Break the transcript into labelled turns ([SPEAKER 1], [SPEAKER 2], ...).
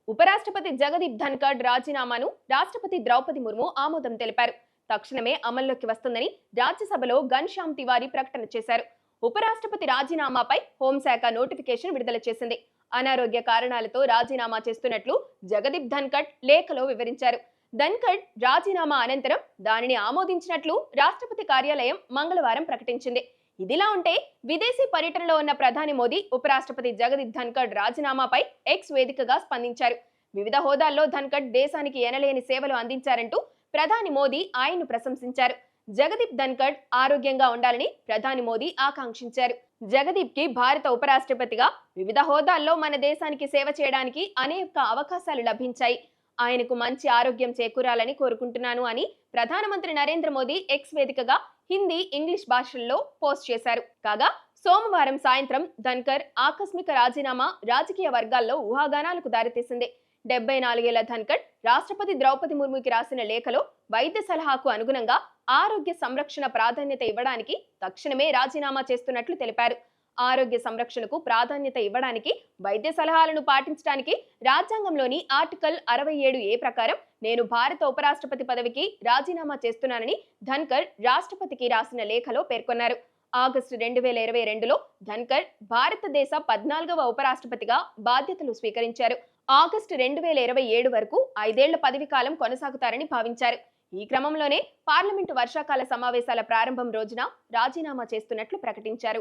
[SPEAKER 1] ఉపరాష్ట్రపతి జగదీప్ ధన్కడ్ రాజీనామాను రాష్ట్రపతి ద్రౌపది ముర్ము ఆమోదం తెలిపారు. తక్షణమే అమల్లోకి వస్తుందని రాజ్యసభలో ఘన్శ్యామ్ తివారీ ప్రకటన చేశారు. ఉపరాష్ట్రపతి రాజీనామాపై హోంశాఖ నోటిఫికేషన్ విడుదల చేసింది. అనారోగ్య కారణాలతో రాజీనామా చేస్తున్నట్లు జగదీప్ ధన్కడ్ లేఖలో వివరించారు. ధన్కడ్ రాజీనామా అనంతరం దానిని ఆమోదించినట్లు రాష్ట్రపతి కార్యాలయం మంగళవారం ప్రకటించింది. ఇదిలా ఉంటే విదేశీ పర్యటనలో ఉన్న ప్రధాని మోదీ ఉపరాష్ట్రపతి జగదీప్ ధన్కడ్ రాజీనామాపై ఎక్స్ వేదికగా స్పందించారు. వివిధ హోదాల్లో ధన్కడ్ దేశానికి ఎనలేని సేవలు అందించారంటూ ప్రధాని మోదీ ఆయన్ను ప్రశంసించారు. జగదీప్ ధన్కడ్ ఆరోగ్యంగా ఉండాలని ప్రధాని మోదీ ఆకాంక్షించారు. జగదీప్ కి భారత ఉపరాష్ట్రపతిగా వివిధ హోదాల్లో మన దేశానికి సేవ చేయడానికి అనేక అవకాశాలు లభించాయి. ఆయనకు మంచి ఆరోగ్యం చేకూరాలని కోరుకుంటున్నాను అని ప్రధానమంత్రి నరేంద్ర మోదీ ఎక్స్ వేదికగా హిందీ, ఇంగ్లీష్ భాషల్లో పోస్ట్ చేశారు. కాగా సోమవారం సాయంత్రం ధన్కర్ ఆకస్మిక రాజీనామా రాజకీయ వర్గాల్లో ఊహాగానాలకు దారితీసింది. 74 ఏళ్ల ధన్కర్ రాష్ట్రపతి ద్రౌపది ముర్ముకి రాసిన లేఖలో వైద్య సలహాకు అనుగుణంగా ఆరోగ్య సంరక్షణ ప్రాధాన్యత ఇవ్వడానికి తక్షణమే రాజీనామా చేస్తున్నట్లు తెలిపారు. ఆరోగ్య సంరక్షణకు ప్రాధాన్యత ఇవ్వడానికి, వైద్య సలహాలను పాటించడానికి రాజ్యాంగంలోని ఆర్టికల్ 67A ప్రకారం నేను భారత ఉపరాష్ట్రపతి పదవికి రాజీనామా చేస్తున్నానని ధన్కర్ రాష్ట్రపతికి రాసిన లేఖలో పేర్కొన్నారు. ఆగస్టు 2022లో ధన్కర్ భారతదేశ 14వ ఉపరాష్ట్రపతిగా బాధ్యతలు స్వీకరించారు. ఆగస్టు 2027 వరకు 5 ఏళ్ల పదవి కాలం కొనసాగుతారని భావించారు. ఈ క్రమంలోనే పార్లమెంటు వర్షాకాల సమావేశాల ప్రారంభం రోజున రాజీనామా చేస్తున్నట్లు ప్రకటించారు.